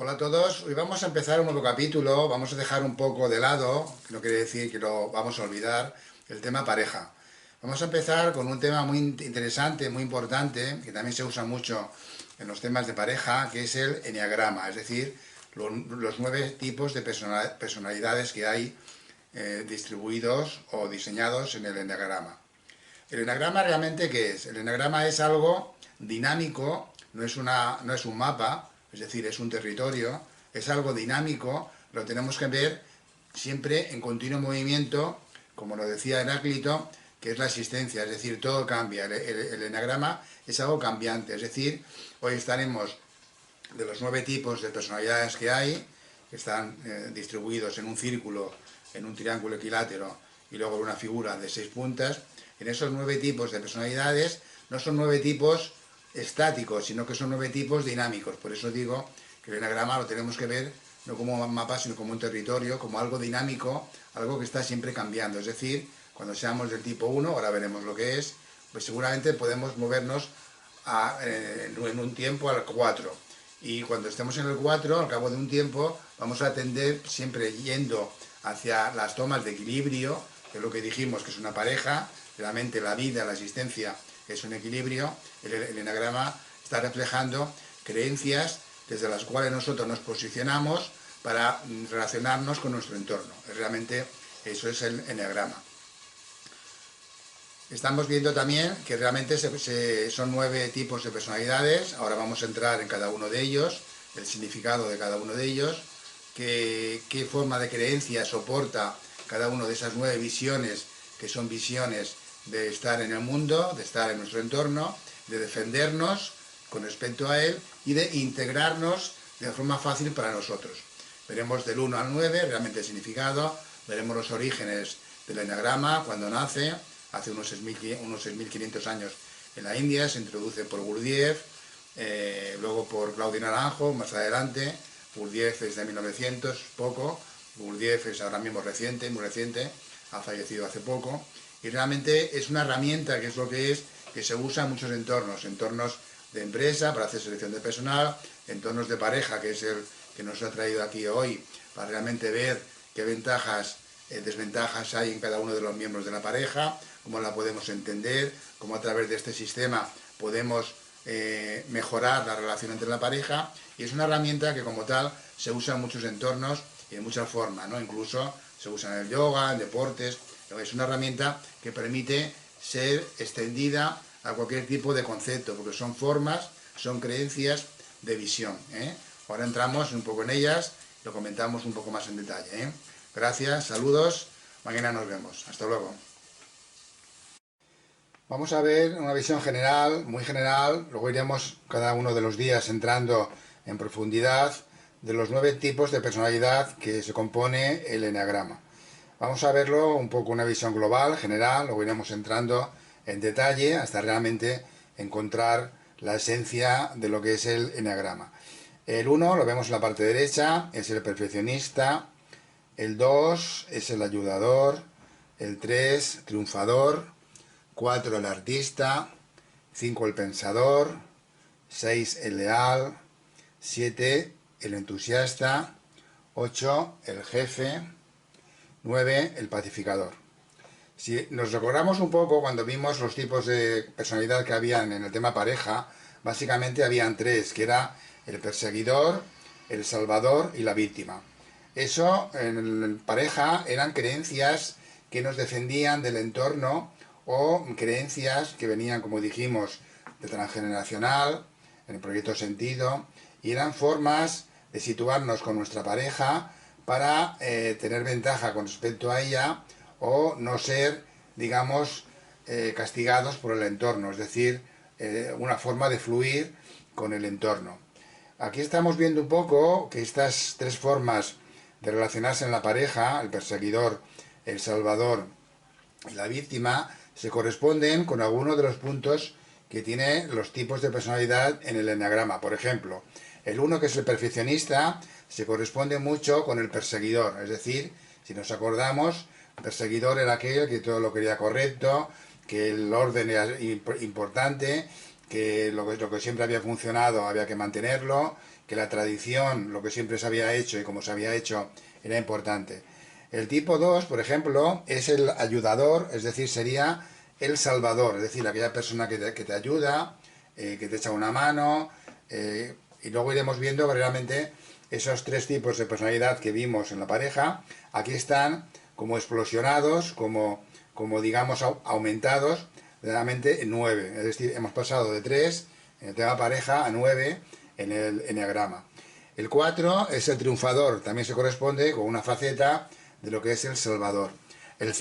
Hola a todos, hoy vamos a empezar un nuevo capítulo, vamos a dejar un poco de lado, que no quiere decir que lo vamos a olvidar, el tema pareja. Vamos a empezar con un tema muy interesante, muy importante, que también se usa mucho en los temas de pareja, que es el eneagrama, es decir, los 9 tipos de personalidades que hay distribuidos o diseñados en el eneagrama. ¿El eneagrama realmente qué es? El eneagrama es algo dinámico, no es un mapa, es decir, es un territorio, es algo dinámico, lo tenemos que ver siempre en continuo movimiento, como lo decía Heráclito, que es la existencia, es decir, todo cambia. El eneagrama es algo cambiante, es decir, hoy estaremos de los 9 tipos de personalidades que hay, que están distribuidos en un círculo, en un triángulo equilátero y luego en una figura de 6 puntas. En esos 9 tipos de personalidades no son 9 tipos estáticos, sino que son 9 tipos dinámicos. Por eso digo que el eneagrama lo tenemos que ver no como un mapa, sino como un territorio, como algo dinámico, algo que está siempre cambiando. Es decir, cuando seamos del tipo 1, ahora veremos lo que es, pues seguramente podemos movernos en un tiempo al 4. Y cuando estemos en el 4, al cabo de un tiempo, vamos a tender siempre yendo hacia las tomas de equilibrio, que es lo que dijimos, que es una pareja, realmente la vida, la existencia es un equilibrio. El eneagrama está reflejando creencias desde las cuales nosotros nos posicionamos para relacionarnos con nuestro entorno. Realmente eso es el eneagrama. Estamos viendo también que realmente son 9 tipos de personalidades. Ahora vamos a entrar en cada uno de ellos, el significado de cada uno de ellos, qué forma de creencia soporta cada una de esas 9 visiones, que son visiones de estar en el mundo, de estar en nuestro entorno, de defendernos con respecto a él y de integrarnos de forma fácil para nosotros. Veremos del 1 al 9 realmente el significado, veremos los orígenes del eneagrama, cuando nace, hace unos 6.500 años en la India, se introduce por Gurdjieff, luego por Claudio Naranjo, más adelante. Gurdjieff es de 1900, poco, Gurdjieff es ahora mismo reciente, muy reciente, ha fallecido hace poco, y realmente es una herramienta, que es lo que es, que se usa en muchos entornos, entornos de empresa para hacer selección de personal, entornos de pareja, que es el que nos ha traído aquí hoy, para realmente ver qué ventajas, desventajas hay en cada uno de los miembros de la pareja, cómo la podemos entender, cómo a través de este sistema podemos mejorar la relación entre la pareja, y es una herramienta que como tal se usa en muchos entornos y en muchas formas, ¿no? Incluso se usa en el yoga, en deportes. Es una herramienta que permite ser extendida a cualquier tipo de concepto, porque son formas, son creencias de visión, ¿eh? Ahora entramos un poco en ellas, lo comentamos un poco más en detalle, ¿eh? Gracias, saludos, mañana nos vemos, hasta luego. Vamos a ver una visión general, muy general, luego iremos cada uno de los días entrando en profundidad de los 9 tipos de personalidad que se compone el eneagrama. Vamos a verlo un poco, una visión global, general, luego iremos entrando en detalle hasta realmente encontrar la esencia de lo que es el eneagrama. El 1 lo vemos en la parte derecha, es el perfeccionista, el 2 es el ayudador, el 3 triunfador, 4 el artista, 5 el pensador, 6 el leal, 7 el entusiasta, 8 el jefe, 9 el pacificador. Si nos recordamos un poco cuando vimos los tipos de personalidad que habían en el tema pareja, básicamente habían 3, que era el perseguidor, el salvador y la víctima. Eso en pareja eran creencias que nos defendían del entorno o creencias que venían, como dijimos, de transgeneracional, en el proyecto Sentido, y eran formas de situarnos con nuestra pareja para tener ventaja con respecto a ella o no ser, digamos, castigados por el entorno, es decir, una forma de fluir con el entorno. Aquí estamos viendo un poco que estas 3 formas de relacionarse en la pareja, el perseguidor, el salvador y la víctima, se corresponden con algunos de los puntos que tiene los tipos de personalidad en el eneagrama. Por ejemplo, el 1, que es el perfeccionista, se corresponde mucho con el perseguidor, es decir, si nos acordamos, el perseguidor era aquel que todo lo quería correcto, que el orden era importante, que lo que siempre había funcionado había que mantenerlo, que la tradición, lo que siempre se había hecho y como se había hecho, era importante. El tipo 2, por ejemplo, es el ayudador, es decir, sería el salvador, es decir, aquella persona que te ayuda, que te echa una mano, y luego iremos viendo que realmente esos tres tipos de personalidad que vimos en la pareja, aquí están como explosionados, como digamos aumentados, realmente en 9. Es decir, hemos pasado de 3 en el tema pareja a 9 en el enneagrama. El 4 es el triunfador, también se corresponde con una faceta de lo que es el salvador. El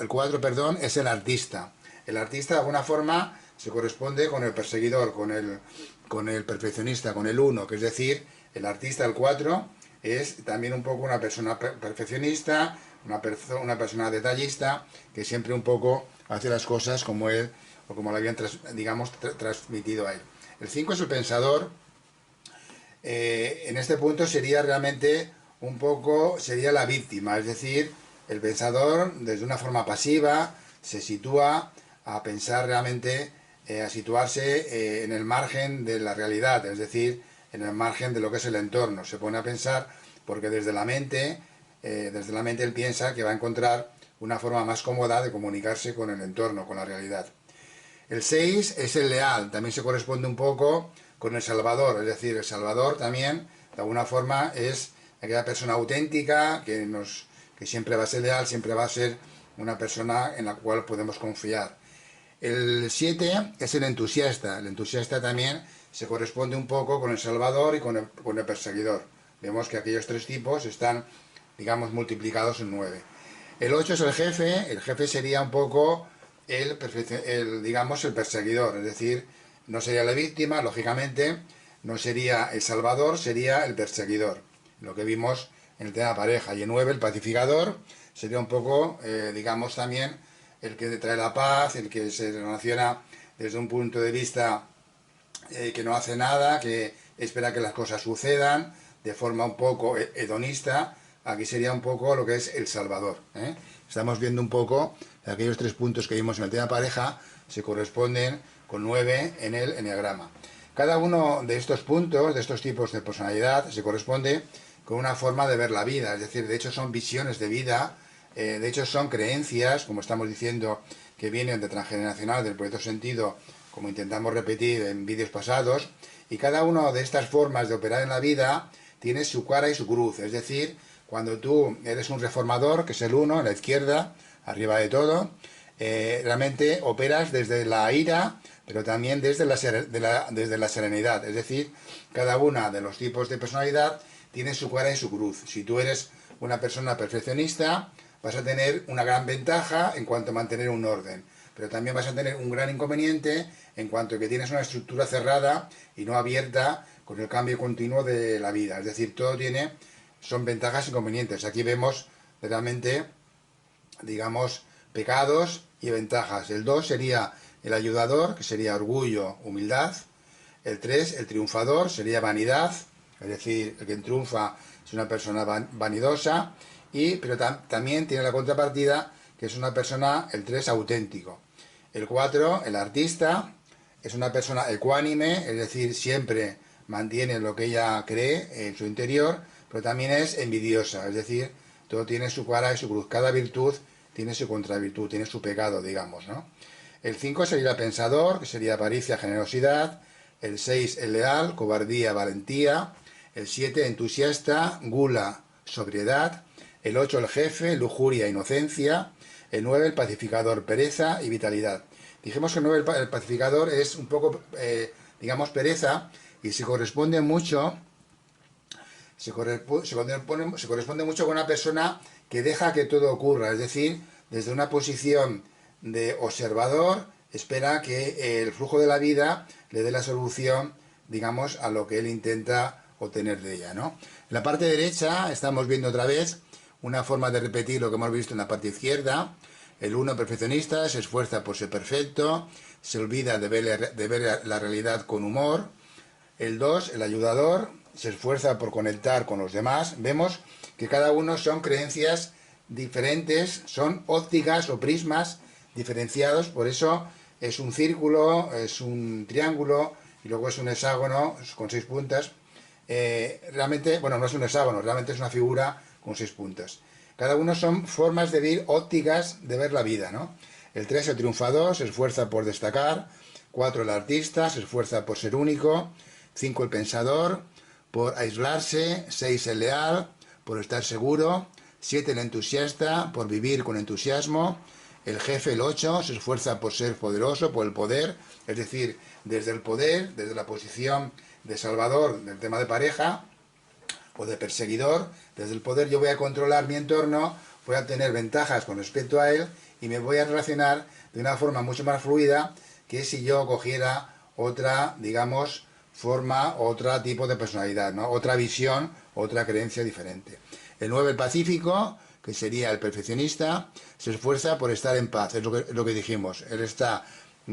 4, perdón, es el artista. El artista de alguna forma se corresponde con el perseguidor, con el perfeccionista, con el 1, que es decir, el artista, el 4, es también un poco una persona perfeccionista, una persona detallista, que siempre un poco hace las cosas como él, o como lo habían, digamos, transmitido a él. El 5 es el pensador. En este punto sería realmente un poco, sería la víctima, es decir, el pensador desde una forma pasiva se sitúa a pensar realmente, a situarse en el margen de la realidad, es decir, en el margen de lo que es el entorno. Se pone a pensar porque desde la mente él piensa que va a encontrar una forma más cómoda de comunicarse con el entorno, con la realidad. El 6 es el leal, también se corresponde un poco con el salvador, es decir, el salvador también, de alguna forma, es aquella persona auténtica que siempre va a ser leal, siempre va a ser una persona en la cual podemos confiar. El 7 es el entusiasta también se corresponde un poco con el salvador y con el perseguidor. Vemos que aquellos tres tipos están, digamos, multiplicados en 9. El 8 es el jefe sería un poco digamos, el perseguidor, es decir, no sería la víctima, lógicamente, no sería el salvador, sería el perseguidor, lo que vimos en el tema pareja. Y el 9, el pacificador, sería un poco, digamos, también el que trae la paz, el que se relaciona desde un punto de vista que no hace nada, que espera que las cosas sucedan de forma un poco hedonista. Aquí sería un poco lo que es el salvador. Estamos viendo un poco aquellos tres puntos que vimos en el tema pareja se corresponden con 9 en el enneagrama. Cada uno de estos puntos, de estos tipos de personalidad, se corresponde con una forma de ver la vida, es decir, de hecho son visiones de vida, de hecho son creencias, como estamos diciendo, que vienen de transgeneracional, del proyecto sentido, como intentamos repetir en vídeos pasados, y cada una de estas formas de operar en la vida tiene su cara y su cruz, es decir, cuando tú eres un reformador, que es el 1, a la izquierda, arriba de todo, realmente operas desde la ira, pero también desde la serenidad, es decir, cada una de los tipos de personalidad tiene su cara y su cruz. Si tú eres una persona perfeccionista, vas a tener una gran ventaja en cuanto a mantener un orden, pero también vas a tener un gran inconveniente en cuanto a que tienes una estructura cerrada y no abierta con el cambio continuo de la vida. Es decir, son ventajas e inconvenientes. Aquí vemos realmente, digamos, pecados y ventajas. El 2 sería el ayudador, que sería orgullo, humildad. El 3, el triunfador, sería vanidad, es decir, el que triunfa es una persona vanidosa, pero también tiene la contrapartida, que es una persona, el 3, auténtico. El 4, el artista, es una persona ecuánime, es decir, siempre mantiene lo que ella cree en su interior, pero también es envidiosa, es decir, todo tiene su cara y su cruz, cada virtud tiene su contravirtud, tiene su pecado, digamos, ¿no? El 5 sería el pensador, que sería avaricia, generosidad. El 6, el leal, cobardía, valentía. El 7, entusiasta, gula, sobriedad. El 8, el jefe, lujuria, inocencia. El 9, el pacificador, pereza y vitalidad. Dijimos que el 9, el pacificador, es un poco, digamos, pereza, y se corresponde mucho con una persona que deja que todo ocurra, es decir, desde una posición de observador, espera que el flujo de la vida le dé la solución, digamos, a lo que él intenta obtener de ella, ¿no? En la parte derecha estamos viendo otra vez una forma de repetir lo que hemos visto en la parte izquierda. El 1, perfeccionista, se esfuerza por ser perfecto, se olvida de ver la realidad con humor. El 2, el ayudador, se esfuerza por conectar con los demás. Vemos que cada uno son creencias diferentes, son ópticas o prismas diferenciados, por eso es un círculo, es un triángulo y luego es un hexágono con 6 puntas. realmente, bueno, no es un hexágono, realmente es una figura con 6 puntas. Cada uno son formas de ver, ópticas de ver la vida, ¿no? El 3, el triunfador, se esfuerza por destacar. 4, el artista, se esfuerza por ser único. 5, el pensador, por aislarse. 6, el leal, por estar seguro. 7, el entusiasta, por vivir con entusiasmo. El jefe, el 8, se esfuerza por ser poderoso, por el poder, es decir, desde el poder, desde la posición de salvador del tema de pareja o de perseguidor, desde el poder yo voy a controlar mi entorno, voy a tener ventajas con respecto a él y me voy a relacionar de una forma mucho más fluida que si yo cogiera otra, digamos, forma, otro tipo de personalidad, ¿no? Otra visión, otra creencia diferente. El 9, el pacífico, que sería el perfeccionista, se esfuerza por estar en paz, es lo que dijimos. Él está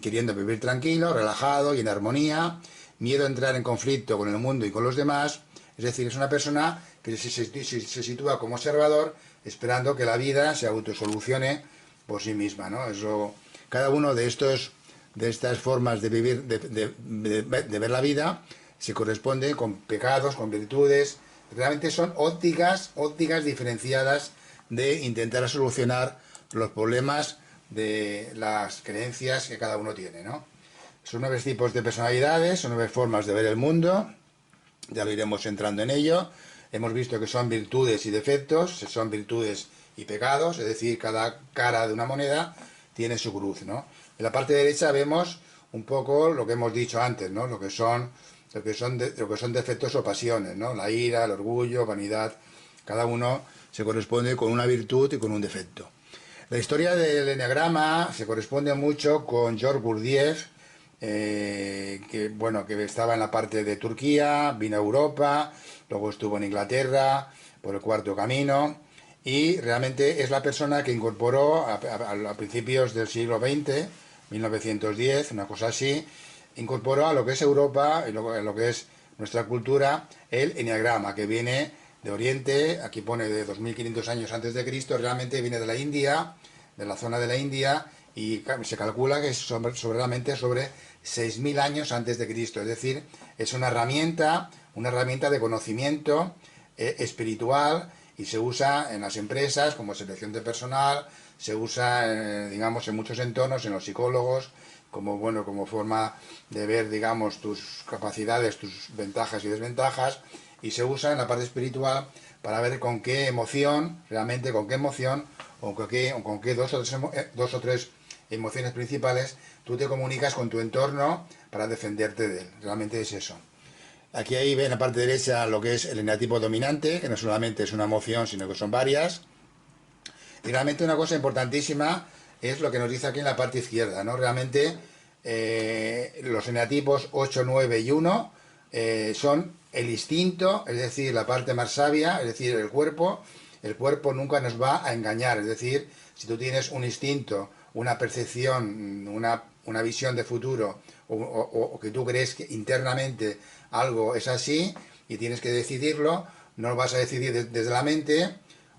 queriendo vivir tranquilo, relajado y en armonía, miedo a entrar en conflicto con el mundo y con los demás, es decir, es una persona que se sitúa como observador esperando que la vida se autosolucione por sí misma, ¿no? Eso, cada uno de estas formas de vivir, de ver la vida, se corresponde con pecados, con virtudes. Realmente son ópticas diferenciadas de intentar solucionar los problemas de las creencias que cada uno tiene, ¿no? Son 9 tipos de personalidades, son 9 formas de ver el mundo, ya lo iremos entrando en ello. Hemos visto que son virtudes y defectos, son virtudes y pecados, es decir, cada cara de una moneda tiene su cruz, ¿no? En la parte derecha vemos un poco lo que hemos dicho antes, ¿no? Lo que son defectos o pasiones, ¿no? La ira, el orgullo, vanidad, cada uno se corresponde con una virtud y con un defecto. La historia del eneagrama se corresponde mucho con George Gurdjieff, que estaba en la parte de Turquía, vino a Europa, luego estuvo en Inglaterra por el Cuarto Camino y realmente es la persona que incorporó a principios del siglo XX, 1910, una cosa así, incorporó a lo que es Europa y lo que es nuestra cultura el eneagrama, que viene de Oriente, aquí pone de 2500 años antes de Cristo, realmente viene de la India, de la zona de la India, y se calcula que es realmente sobre 6000 años antes de Cristo, es decir, es una herramienta de conocimiento espiritual y se usa en las empresas como selección de personal, se usa, digamos, en muchos entornos, en los psicólogos, como forma de ver, digamos, tus capacidades, tus ventajas y desventajas, y se usa en la parte espiritual para ver con qué emoción, realmente con qué emoción, o con qué dos o tres emociones principales tú te comunicas con tu entorno para defenderte de él. Realmente es eso. Aquí ahí ven en la parte derecha lo que es el eneatipo dominante, que no solamente es una emoción, sino que son varias. Y realmente una cosa importantísima es lo que nos dice aquí en la parte izquierda, ¿no? Realmente los eneatipos 8, 9 y 1 son el instinto, es decir, la parte más sabia, es decir, el cuerpo. El cuerpo nunca nos va a engañar, es decir, si tú tienes un instinto, una percepción, una visión de futuro, o que tú crees que internamente algo es así y tienes que decidirlo, no lo vas a decidir desde la mente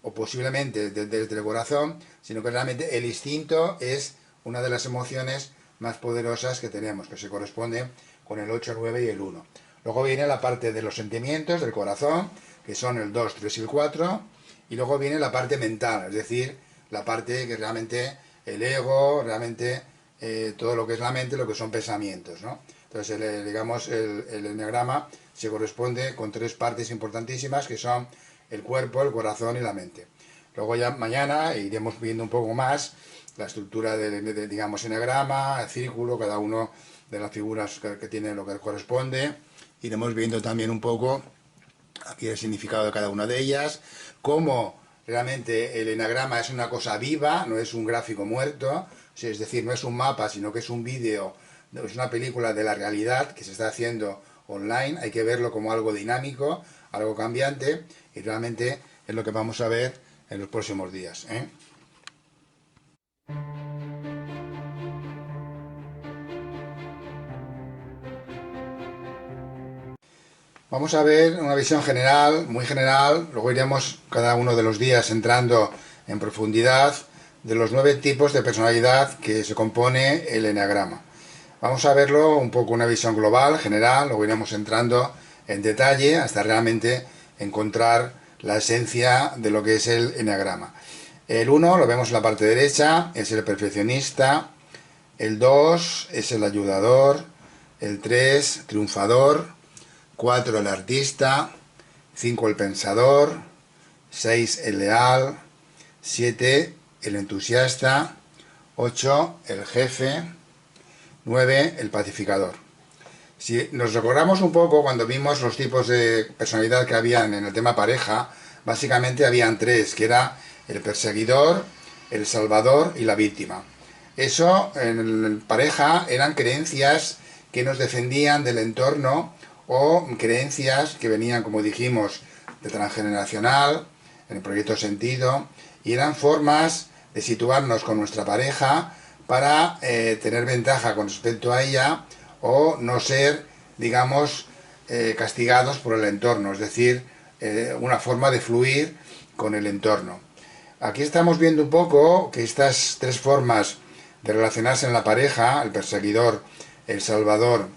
o posiblemente desde el corazón, sino que realmente el instinto es una de las emociones más poderosas que tenemos, que se corresponde con el 8, 9 y el 1. Luego viene la parte de los sentimientos, del corazón, que son el 2, 3 y el 4, y luego viene la parte mental, es decir, la parte que realmente el ego, realmente todo lo que es la mente, lo que son pensamientos, ¿no? Entonces, el eneagrama se corresponde con 3 partes importantísimas que son el cuerpo, el corazón y la mente. Luego ya mañana iremos viendo un poco más la estructura digamos, eneagrama, el círculo, cada uno de las figuras que tiene lo que corresponde. Iremos viendo también un poco aquí el significado de cada una de ellas, cómo realmente el eneagrama es una cosa viva, no es un gráfico muerto, es decir, no es un mapa, sino que es un vídeo, es una película de la realidad que se está haciendo online, hay que verlo como algo dinámico, algo cambiante, y realmente es lo que vamos a ver en los próximos días, ¿eh? Vamos a ver una visión general, muy general, luego iremos cada uno de los días entrando en profundidad de los 9 tipos de personalidad que se compone el eneagrama. Vamos a verlo un poco una visión global, general, luego iremos entrando en detalle hasta realmente encontrar la esencia de lo que es el eneagrama. El 1 lo vemos en la parte derecha, es el perfeccionista. El 2 es el ayudador. El 3, triunfador. 4, el artista. 5, el pensador. 6, el leal. 7, el entusiasta. 8, el jefe. 9, el pacificador. Si nos recordamos un poco cuando vimos los tipos de personalidad que habían en el tema pareja, básicamente habían 3, que era el perseguidor, el salvador y la víctima. Eso en pareja eran creencias que nos defendían del entorno o creencias que venían, como dijimos, de transgeneracional, en el proyecto Sentido, y eran formas de situarnos con nuestra pareja para tener ventaja con respecto a ella o no ser, digamos, castigados por el entorno, es decir, una forma de fluir con el entorno. Aquí estamos viendo un poco que estas 3 formas de relacionarse en la pareja, el perseguidor, el salvador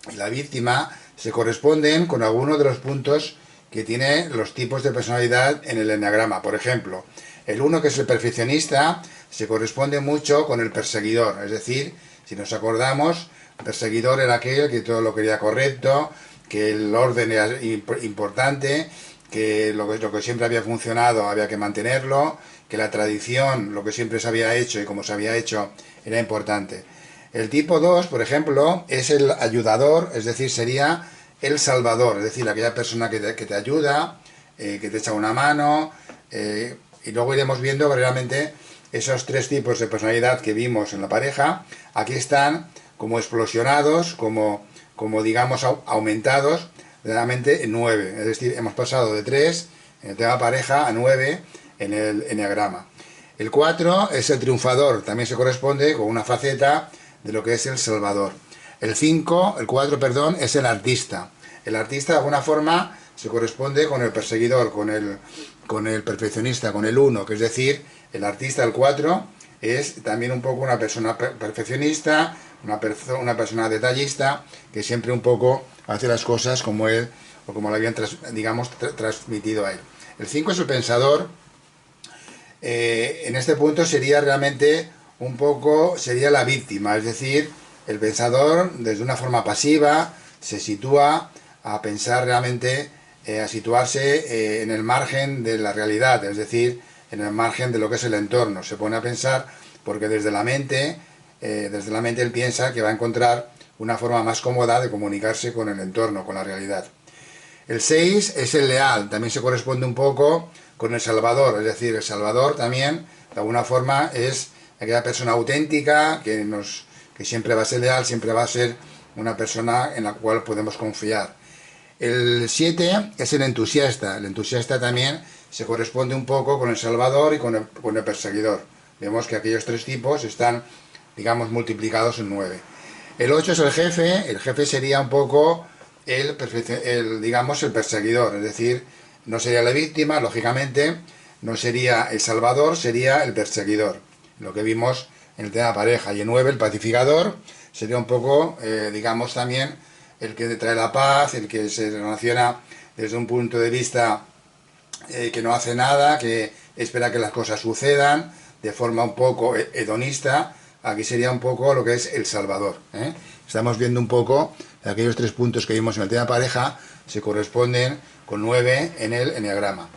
y la víctima, se corresponden con algunos de los puntos que tiene los tipos de personalidad en el eneagrama. Por ejemplo, el 1, que es el perfeccionista, se corresponde mucho con el perseguidor, es decir, si nos acordamos, el perseguidor era aquel que todo lo quería correcto, que el orden era importante, que lo que siempre había funcionado había que mantenerlo, que la tradición, lo que siempre se había hecho y como se había hecho, era importante. El tipo 2, por ejemplo, es el ayudador, es decir, sería el salvador, es decir, aquella persona que te ayuda, que te echa una mano, y luego iremos viendo realmente esos 3 tipos de personalidad que vimos en la pareja. Aquí están como explosionados, como digamos aumentados, realmente en 9, es decir, hemos pasado de 3 en el tema pareja a 9 en el eneagrama. El 4 es el triunfador, también se corresponde con una faceta de lo que es el salvador. El 4, es el artista. El artista de alguna forma se corresponde con el perseguidor, con el perfeccionista, con el 1, que es decir, el artista, el 4, es también un poco una persona perfeccionista, una persona detallista, que siempre un poco hace las cosas como él, o como lo habían, digamos, transmitido a él. El 5 es el pensador. En este punto sería realmente un poco, sería la víctima, es decir, el pensador desde una forma pasiva se sitúa a pensar realmente, a situarse en el margen de la realidad, es decir, en el margen de lo que es el entorno. Se pone a pensar porque desde la mente él piensa que va a encontrar una forma más cómoda de comunicarse con el entorno, con la realidad. El 6 es el leal, también se corresponde un poco con el salvador, es decir, el salvador también, de alguna forma, es aquella persona auténtica que siempre va a ser leal, siempre va a ser una persona en la cual podemos confiar. El 7 es el entusiasta también se corresponde un poco con el salvador y con el perseguidor. Vemos que aquellos 3 tipos están, digamos, multiplicados en 9. El 8 es el jefe sería un poco digamos, el perseguidor, es decir, no sería la víctima, lógicamente, no sería el salvador, sería el perseguidor, lo que vimos en el tema pareja. Y el 9, el pacificador, sería un poco, digamos, también el que trae la paz, el que se relaciona desde un punto de vista que no hace nada, que espera que las cosas sucedan de forma un poco hedonista. Aquí sería un poco lo que es el salvador, ¿eh? Estamos viendo un poco aquellos 3 puntos que vimos en el tema pareja se corresponden con 9 en el eneagrama.